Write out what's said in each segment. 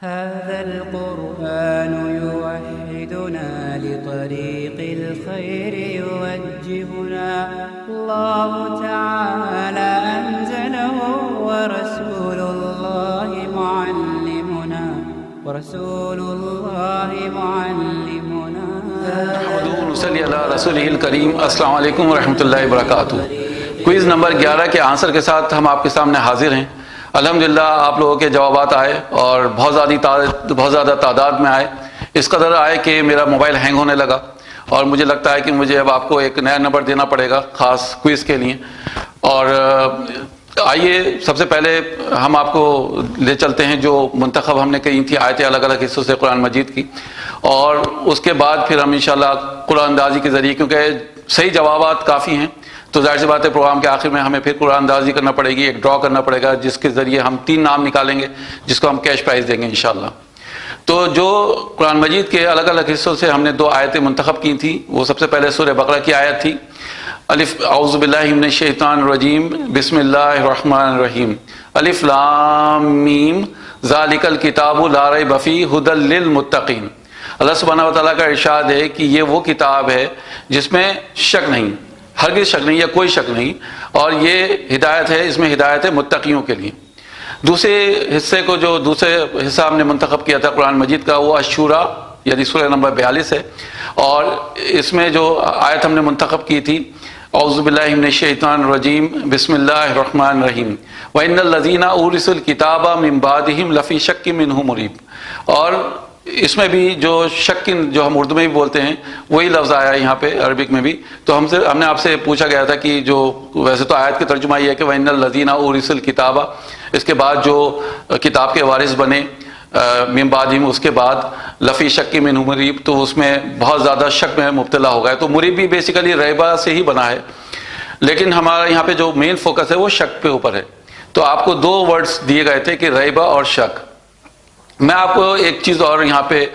هذا القرآن يوحدنا لطريق الخير يوجهنا الله تعالى أنزله ورسول الله معلمنا صلی اللہ رسول الکریم۔ السلام علیکم ورحمۃ اللہ وبرکاتہ۔ کوئز نمبر 11 کے آنسر کے ساتھ ہم آپ کے سامنے حاضر ہیں۔ الحمدللہ آپ لوگوں کے جوابات آئے اور بہت زیادہ تعداد میں آئے، اس قدر آئے کہ میرا موبائل ہینگ ہونے لگا اور مجھے لگتا ہے کہ مجھے اب آپ کو ایک نیا نمبر دینا پڑے گا خاص کوئز کے لیے۔ اور آئیے سب سے پہلے ہم آپ کو لے چلتے ہیں جو منتخب ہم نے کی تھی آیتیں الگ الگ حصوں سے قرآن مجید کی، اور اس کے بعد پھر ہم انشاءاللہ قرآن اندازی کے ذریعے، کیونکہ صحیح جوابات کافی ہیں تو ظاہر سی بات ہے پروگرام کے آخر میں ہمیں پھر قرآن اندازی کرنا پڑے گی، ایک ڈرا کرنا پڑے گا جس کے ذریعے ہم 3 نام نکالیں گے جس کو ہم کیش پرائز دیں گے انشاءاللہ۔ تو جو قرآن مجید کے الگ الگ حصوں سے ہم نے 2 آیتیں منتخب کی تھیں، وہ سب سے پہلے سورہ بقرہ کی آیت تھی، الف اعوذ باللہ من الشیطان الرجیم بسم اللہ الرحمن الرحیم، الف لام میم ذالک الکتاب لا ریب فیہ ھدی للمتقین۔ اللہ سبحانہ وتعالیٰ کا ارشاد ہے کہ یہ وہ کتاب ہے جس میں شک نہیں، ہرگز شک نہیں یا کوئی شک نہیں، اور یہ ہدایت ہے، اس میں ہدایت ہے متقیوں کے لیے۔ دوسرے حصے کو، جو دوسرے حصہ ہم نے منتخب کیا تھا قرآن مجید کا، وہ الشورى یعنی سورہ نمبر 42 ہے، اور اس میں جو آیت ہم نے منتخب کی تھی اعوذ باللہ من الشیطان الرجیم بسم اللہ الرحمن الرحیم وَإِنَّ الَّذِينَ أُورِثُوا الْكِتَابَ مِن بَعْدِهِمْ لَفِي شَكٍّ مِّنْهُ مُرِيبٍ۔ اور اس میں بھی جو شک، جو ہم اردو میں بھی بولتے ہیں وہی لفظ آیا ہے یہاں پہ عربک میں بھی۔ تو ہم نے آپ سے پوچھا گیا تھا کہ جو ویسے تو آیت کی ترجمہ یہ ہے کہ وَإِنَّ الَّذِينَ أُورِثُوا الْكِتَابَ، اس کے بعد جو کتاب کے وارث بنے من بعدہم، اس کے بعد لفی شک منہ مریب، تو اس میں بہت زیادہ شک میں مبتلا ہو گئے۔ تو مریب بھی بیسیکلی ریبہ سے ہی بنا ہے، لیکن ہمارا یہاں پہ جو مین فوکس ہے وہ شک پہ اوپر ہے۔ تو آپ کو 2 ورڈز دیے گئے تھے کہ ریبہ اور شک۔ میں آپ کو ایک چیز اور یہاں پہ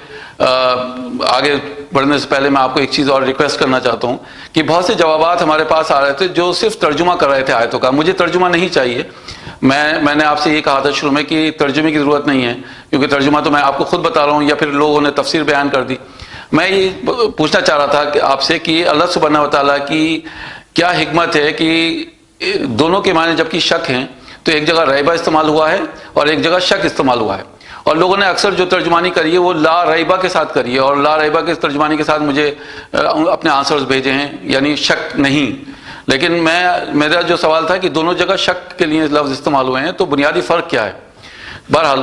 آگے بڑھنے سے پہلے میں آپ کو ایک چیز اور ریکویسٹ کرنا چاہتا ہوں کہ بہت سے جوابات ہمارے پاس آ رہے تھے جو صرف ترجمہ کر رہے تھے آیتوں کا۔ مجھے ترجمہ نہیں چاہیے، میں نے آپ سے یہ کہا تھا شروع میں کہ ترجمے کی ضرورت نہیں ہے، کیونکہ ترجمہ تو میں آپ کو خود بتا رہا ہوں یا پھر لوگوں نے تفسیر بیان کر دی۔ میں یہ پوچھنا چاہ رہا تھا کہ آپ سے کہ اللہ سبحانہ وتعالیٰ کی کیا حکمت ہے کہ دونوں کے معنی جبکہ شک ہیں تو ایک جگہ ریبہ استعمال ہوا ہے اور ایک جگہ شک استعمال ہوا ہے، اور لوگوں نے اکثر جو ترجمانی کری ہے وہ لا ریبہ کے ساتھ کری ہے، اور لا ریبہ کے ترجمانی کے ساتھ مجھے اپنے آنسرز بھیجے ہیں، یعنی شک نہیں۔ لیکن میرا جو سوال تھا کہ دونوں جگہ شک کے لیے لفظ استعمال ہوئے ہیں تو بنیادی فرق کیا ہے؟ بہرحال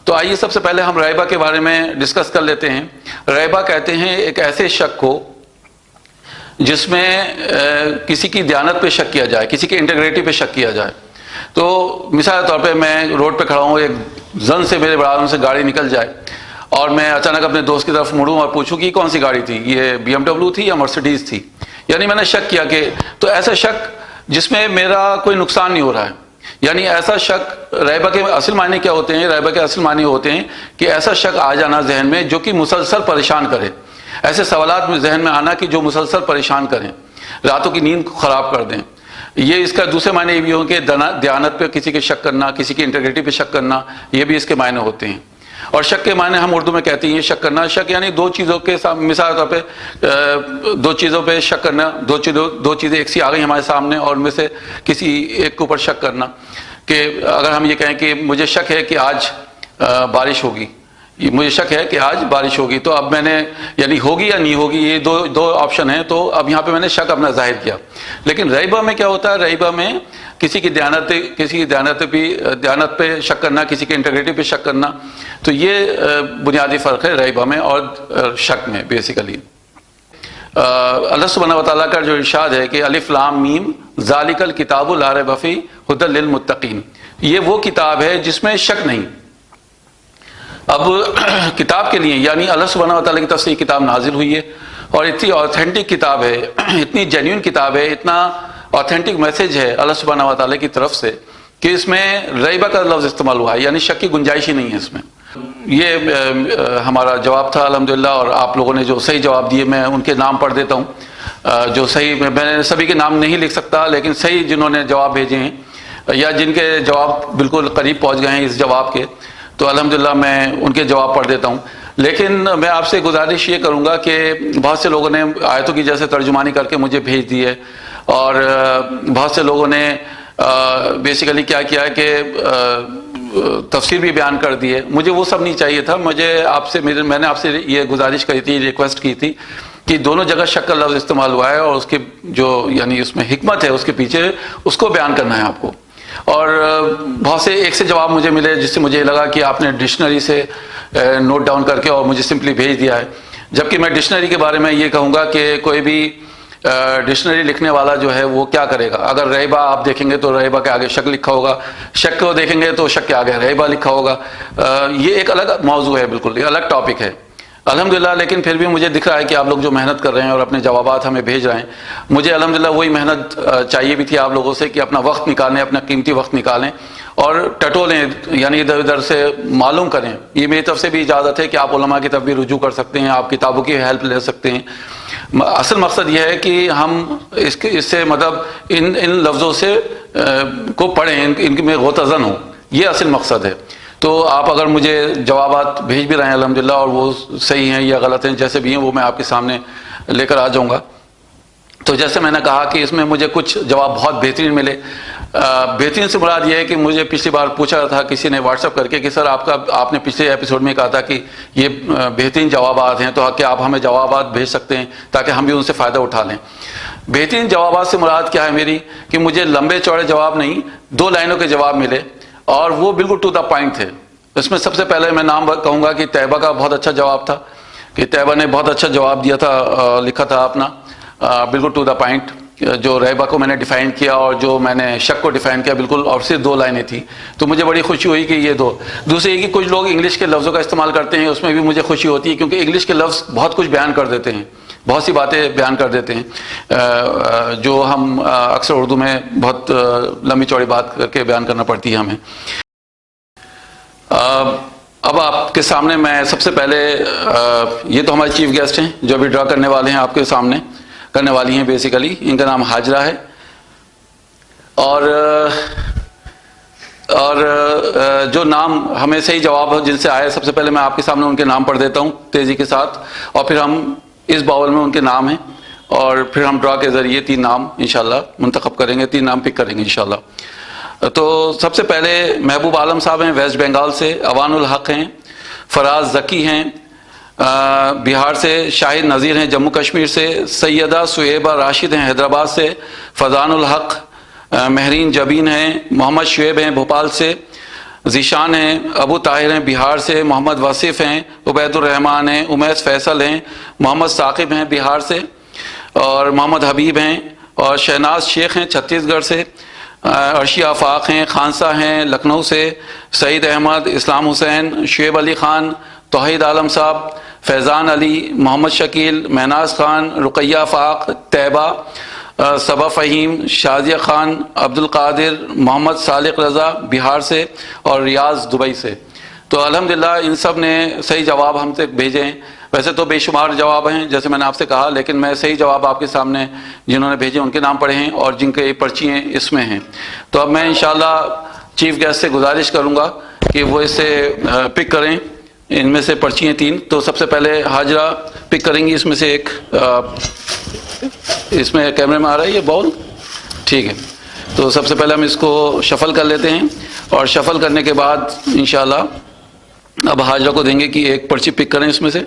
تو آئیے سب سے پہلے ہم ریبہ کے بارے میں ڈسکس کر لیتے ہیں۔ ریبہ کہتے ہیں ایک ایسے شک کو جس میں کسی کی دیانت پہ شک کیا جائے، کسی کی انٹیگریٹی پہ شک کیا جائے۔ تو مثال کے طور پہ میں روڈ پہ کھڑا ہوں، ایک زن سے میرے برابر سے گاڑی نکل جائے اور میں اچانک اپنے دوست کی طرف مڑوں اور پوچھوں کہ کون سی گاڑی تھی، یہ BMW تھی یا مرسیڈیز تھی، یعنی میں نے شک کیا کہ، تو ایسا شک جس میں میرا کوئی نقصان نہیں ہو رہا ہے، یعنی ایسا شک۔ ریبہ کے اصل معنی کیا ہوتے ہیں؟ ریبہ کے اصل معنی ہوتے ہیں کہ ایسا شک آ جانا ذہن میں جو کہ مسلسل پریشان کرے، ایسے سوالات میں ذہن میں آنا کہ جو مسلسل پریشان کریں، راتوں کی نیند کو خراب کر دیں۔ یہ اس کا دوسرے معنی یہ بھی ہوں کہ دیانت پہ کسی کے شک کرنا، کسی کی انٹیگریٹی پہ شک کرنا، یہ بھی اس کے معنی ہوتے ہیں۔ اور شک کے معنی ہم اردو میں کہتے ہیں شک کرنا۔ شک یعنی 2 چیزوں کے مثال کے طور پہ 2 چیزوں پہ شک کرنا، 2 چیزیں ایک سی آ گئی ہمارے سامنے اور ان میں سے کسی ایک کے اوپر شک کرنا۔ کہ اگر ہم یہ کہیں کہ مجھے شک ہے کہ آج بارش ہوگی، مجھے شک ہے کہ آج بارش ہوگی، تو اب میں نے یعنی ہوگی یا نہیں ہوگی، یہ دو آپشن ہیں، تو اب یہاں پہ میں نے شک اپنا ظاہر کیا۔ لیکن ریبہ میں کیا ہوتا ہے؟ ریبہ میں کسی کی دیانت پہ شک کرنا، کسی کی انٹیگریٹی پہ شک کرنا، تو یہ بنیادی فرق ہے ریبہ میں اور شک میں بیسیکلی۔ اللہ سبحانہ وتعالیٰ کا جو ارشاد ہے کہ الف لام میم ذالک الکتاب لا ریب فیہ ھدی للمتقین، یہ وہ کتاب ہے جس میں شک نہیں۔ اب کتاب کے لیے یعنی اللہ سبحانہ وتعالیٰ کی طرف سے یہ کتاب نازل ہوئی ہے، اور اتنی آتھینٹک کتاب ہے، اتنی جینیون کتاب ہے، اتنا آتھینٹک میسج ہے اللہ سبحانہ وتعالیٰ کی طرف سے کہ اس میں ریبہ کا لفظ استعمال ہوا ہے، یعنی شک کی گنجائش ہی نہیں ہے اس میں۔ یہ ہمارا جواب تھا الحمدللہ، اور آپ لوگوں نے جو صحیح جواب دیے میں ان کے نام پڑھ دیتا ہوں۔ جو صحیح، میں نے سبھی کے نام نہیں لکھ سکتا، لیکن صحیح جنہوں نے جواب بھیجے ہیں یا جن کے جواب بالکل قریب پہنچ گئے ہیں اس جواب کے، تو الحمدللہ میں ان کے جواب پڑھ دیتا ہوں. لیکن میں آپ سے گزارش یہ کروں گا کہ بہت سے لوگوں نے آیتوں کی جیسے ترجمانی کر کے مجھے بھیج دی ہے، اور بہت سے لوگوں نے بیسیکلی کیا کیا ہے کہ تفسیر بھی بیان کر دی ہے. مجھے وہ سب نہیں چاہیے تھا. میں نے آپ سے یہ گزارش کری تھی، ریکویسٹ کی تھی کہ دونوں جگہ شک کا لفظ استعمال ہوا ہے، اور اس کے جو یعنی اس میں حکمت ہے اس کے پیچھے، اس کو بیان کرنا ہے آپ کو. اور بہت سے ایک سے جواب مجھے ملے جس سے مجھے لگا کہ آپ نے ڈکشنری سے نوٹ ڈاؤن کر کے اور مجھے سمپلی بھیج دیا ہے. جبکہ میں ڈکشنری کے بارے میں یہ کہوں گا کہ کوئی بھی ڈکشنری لکھنے والا جو ہے وہ کیا کرے گا. اگر ریبا آپ دیکھیں گے تو ریبا کے آگے شک لکھا ہوگا، شک کو دیکھیں گے تو شک کے آگے ریبا لکھا ہوگا. یہ ایک الگ موضوع ہے، بالکل یہ الگ ٹاپک ہے الحمدللہ. لیکن پھر بھی مجھے دکھ رہا ہے کہ آپ لوگ جو محنت کر رہے ہیں اور اپنے جوابات ہمیں بھیج رہے ہیں، مجھے الحمدللہ وہی محنت چاہیے بھی تھی آپ لوگوں سے کہ اپنا وقت نکالیں، اپنا قیمتی وقت نکالیں اور ٹٹولیں، یعنی ادھر ادھر سے معلوم کریں. یہ میری طرف سے بھی اجازت ہے کہ آپ علماء کی طرف بھی رجوع کر سکتے ہیں، آپ کتابوں کی ہیلپ لے سکتے ہیں. اصل مقصد یہ ہے کہ ہم اس سے مطلب ان لفظوں سے کو پڑھیں، ان میں غوطہ زن ہوں، یہ اصل مقصد ہے. تو آپ اگر مجھے جوابات بھیج بھی رہے ہیں الحمدللہ، اور وہ صحیح ہیں یا غلط ہیں، جیسے بھی ہیں وہ میں آپ کے سامنے لے کر آ جاؤں گا. تو جیسے میں نے کہا کہ اس میں مجھے کچھ جواب بہت بہترین ملے. بہترین سے مراد یہ ہے کہ مجھے پچھلی بار پوچھا تھا کسی نے واٹس ایپ کر کے کہ سر آپ نے پچھلے ایپیسوڈ میں کہا تھا کہ یہ بہترین جوابات ہیں، تو کیا آپ ہمیں جوابات بھیج سکتے ہیں تاکہ ہم بھی ان سے فائدہ اٹھا لیں. بہترین جوابات سے مراد کیا ہے میری، کہ مجھے لمبے چوڑے جواب نہیں، 2 لائنوں کے جواب ملے اور وہ بالکل ٹو دا پوائنٹ تھے. اس میں سب سے پہلے میں نام کہوں گا کہ طیبہ کا بہت اچھا جواب تھا، کہ طیبہ نے بہت اچھا جواب دیا تھا، لکھا تھا اپنا بالکل ٹو دا پوائنٹ. جو ریبا کو میں نے ڈیفائن کیا اور جو میں نے شک کو ڈیفائن کیا بالکل، اور صرف 2 لائنیں تھیں. تو مجھے بڑی خوشی ہوئی کہ یہ 2. دوسری یہ کہ کچھ لوگ انگلش کے لفظوں کا استعمال کرتے ہیں، اس میں بھی مجھے خوشی ہوتی ہے کیونکہ انگلش کے لفظ بہت کچھ بیان کر دیتے ہیں، بہت سی باتیں بیان کر دیتے ہیں جو ہم اکثر اردو میں بہت لمبی چوڑی بات کر کے بیان کرنا پڑتی ہے ہمیں. اب آپ کے سامنے میں سب سے پہلے یہ تو ہمارے چیف گیسٹ ہیں جو ابھی ڈرا کرنے والے ہیں، آپ کے سامنے کرنے والی ہیں بیسیکلی. ان کا نام حاجرہ ہے، اور جو نام ہمیں صحیح جواب جن سے آئے، سب سے پہلے میں آپ کے سامنے ان کے نام پڑھ دیتا ہوں تیزی کے ساتھ، اور پھر ہم اس باول میں ان کے نام ہیں، اور پھر ہم ڈرا کے ذریعے 3 نام انشاءاللہ منتخب کریں گے، 3 نام پک کریں گے انشاءاللہ. تو سب سے پہلے محبوب عالم صاحب ہیں ویسٹ بنگال سے، اوان الحق ہیں، فراز ذکی ہیں بہار سے، شاہد نذیر ہیں جموں کشمیر سے، سیدہ سہیبہ راشد ہیں حیدرآباد سے، فضان الحق مہرین جبین ہیں، محمد شعیب ہیں بھوپال سے، ذیشان ہیں، ابو طاہر ہیں بہار سے، محمد وصف ہیں، عبید الرحمان ہیں، امیس فیصل ہیں، محمد ثاقب ہیں بہار سے، اور محمد حبیب ہیں، اور شہناز شیخ ہیں چھتیس گڑھ سے، عرشی آفاق ہیں خانسہ ہیں لکھنؤ سے، سعید احمد، اسلام حسین، شعیب علی خان، توحید عالم صاحب، فیضان علی، محمد شکیل، مہناز خان، رقیہ آفاق، طیبہ، صبا فہیم، شازیہ خان، عبد القادر، محمد صالح رضا بہار سے، اور ریاض دبئی سے. تو الحمدللہ ان سب نے صحیح جواب ہم تک بھیجے ہیں. ویسے تو بے شمار جواب ہیں جیسے میں نے آپ سے کہا، لیکن میں صحیح جواب آپ کے سامنے جنہوں نے بھیجے ان کے نام پڑھے ہیں اور جن کے پرچیاں اس میں ہیں. تو اب میں انشاءاللہ چیف گیسٹ سے گزارش کروں گا کہ وہ اس سے پک کریں، ان میں سے پرچیاں 3. تو سب سے پہلے حاجرہ پک کریں گی اس میں سے ایک. اس میں کیمرے میں آ رہا ہے یہ باؤل، ٹھیک ہے. تو سب سے پہلے ہم اس کو شفل کر لیتے ہیں، اور شفل کرنے کے بعد انشاءاللہ اب حاجرہ کو دیں گے کہ ایک پرچی پک کریں، اس میں سے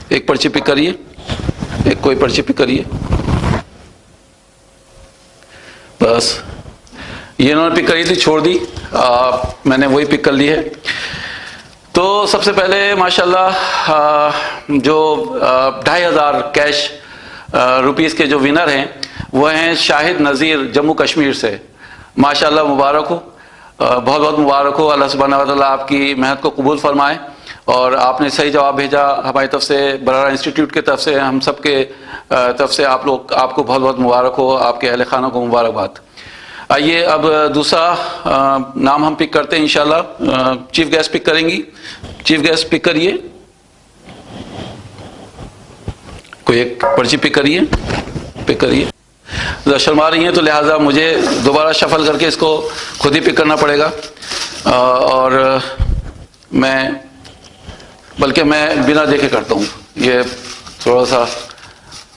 ایک پرچی پک کریے، ایک کوئی پرچی پک کریے. بس یہ انہوں نے پک کری تھی، چھوڑ دی، میں نے وہی پک کر لی ہے. تو سب سے پہلے ماشاءاللہ جو 2500 کیش روپیز کے جو ونر ہیں وہ ہیں شاہد نذیر جموں کشمیر سے. ماشاءاللہ مبارک ہو، بہت بہت مبارک ہو. اللہ سبحانہ و تعالیٰ آپ کی محنت کو قبول فرمائے، اور آپ نے صحیح جواب بھیجا. ہماری طرف سے، برارہ انسٹیٹیوٹ کی طرف سے، ہم سب کے طرف سے آپ کو بہت بہت مبارک ہو، آپ کے اہل خانہ کو مبارکباد. آئیے اب دوسرا نام ہم پک کرتے ہیں انشاءاللہ. چیف گیسٹ پک کریں گی. چیف گیسٹ پک کریے، کوئی ایک پرچی پک کریے، پک کریے. شرما رہی ہیں تو لہٰذا مجھے دوبارہ شفل کر کے اس کو خود ہی پک کرنا پڑے گا. اور میں بلکہ میں بنا دیکھے کرتا ہوں. یہ تھوڑا سا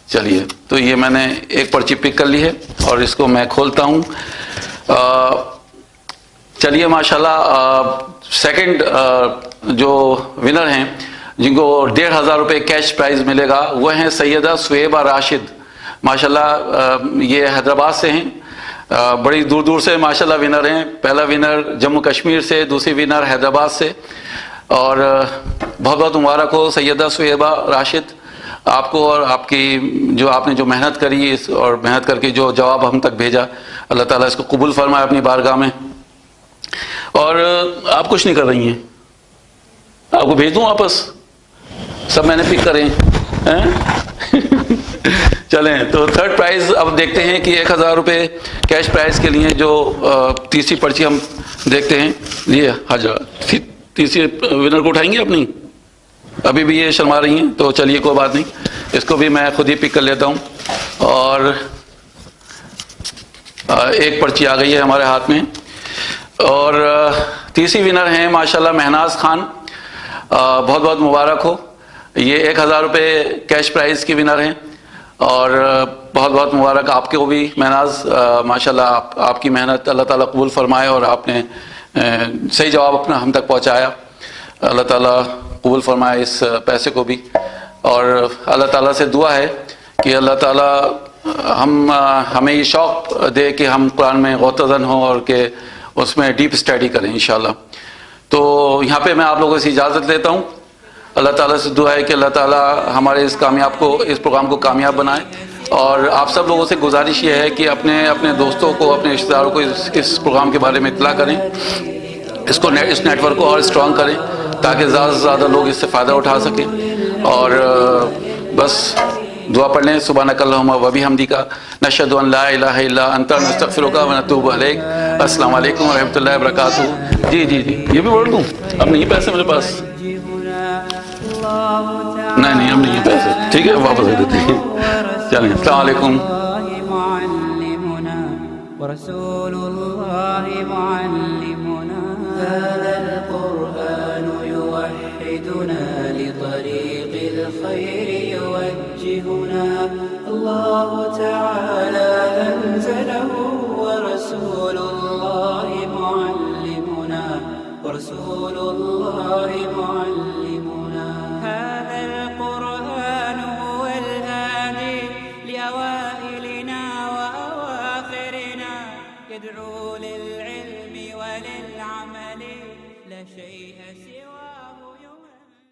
چلیے، تو یہ میں نے ایک پرچی پک کر لی ہے اور اس کو میں کھولتا ہوں. چلیے ماشاءاللہ سیکنڈ جو ونر ہیں جن کو 1500 روپے کیش پرائز ملے گا وہ ہیں سیدہ سویبہ راشد. ماشاءاللہ یہ حیدرآباد سے ہیں، بڑی دور دور سے ماشاءاللہ ونر ہیں. پہلا ونر جموں کشمیر سے، دوسری ونر حیدرآباد سے. اور بہت بہت مبارک ہو سیدہ سویبہ راشد آپ کو، اور آپ کی آپ نے جو محنت کری اور محنت کر کے جو جواب ہم تک بھیجا، اللہ تعالیٰ اس کو قبول فرمائے اپنی بارگاہ میں. اور آپ کچھ نہیں کر رہی ہیں، آپ کو بھیج دوں واپس، سب میں نے پک کرے ہیں. چلیں تو تھرڈ پرائز اب دیکھتے ہیں کہ 1000 روپے کیش پرائز کے لیے جو تیسری پرچی ہم دیکھتے ہیں. یہ حاضر تیسری ونر کو اٹھائیں گے اپنی، ابھی بھی یہ شرما رہی ہیں تو چلیے کوئی بات نہیں، اس کو بھی میں خود ہی پک کر لیتا ہوں. اور ایک پرچی آ گئی ہے ہمارے ہاتھ میں، اور تیسری ونر ہیں ماشاءاللہ مہناز خان. بہت بہت مبارک ہو، یہ 1000 روپے کیش پرائز کی ونر ہیں. اور بہت بہت مبارک آپ کو بھی مہناز، ماشاءاللہ آپ کی محنت اللہ تعالیٰ قبول فرمائے، اور آپ نے صحیح جواب اپنا ہم تک پہنچایا. اللہ تعالیٰ قبول فرمائے اس پیسے کو بھی. اور اللہ تعالیٰ سے دعا ہے کہ اللہ تعالیٰ ہمیں یہ شوق دے کہ ہم قرآن میں غوطہ زن ہوں اور کہ اس میں ڈیپ اسٹڈی کریں انشاءاللہ. تو یہاں پہ میں آپ لوگوں سے اجازت لیتا ہوں. اللہ تعالیٰ سے دعا ہے کہ اللہ تعالیٰ ہمارے اس پروگرام کو کامیاب بنائے. اور آپ سب لوگوں سے گزارش یہ ہے کہ اپنے دوستوں کو، اپنے رشتہ داروں کو اس پروگرام کے بارے میں اطلاع کریں، اس نیٹ ورک کو اور اسٹرانگ کریں تاکہ زیادہ سے زیادہ لوگ اس سے فائدہ اٹھا سکیں. اور بس دعا پڑھ لیں. سبحانک اللہم و بحمدک نشہد ان لا الہ الا انت نستغفرک و نتوب الیک. السلام علیکم ورحمۃ اللہ وبرکاتہ. جی یہ بھی بول دوں، اب نہیں پیسے میرے پاس، نہیں اب نہیں پیسے، ٹھیک ہے واپس دے دیتے ہیں. چلیں السلام علیکم. ورسول الله معلمنا هذا القرآن يوحدنا لطريق الخير يوجهنا. الله تعالى أنزله ورسول الله معلمنا، ورسول الله معلمنا.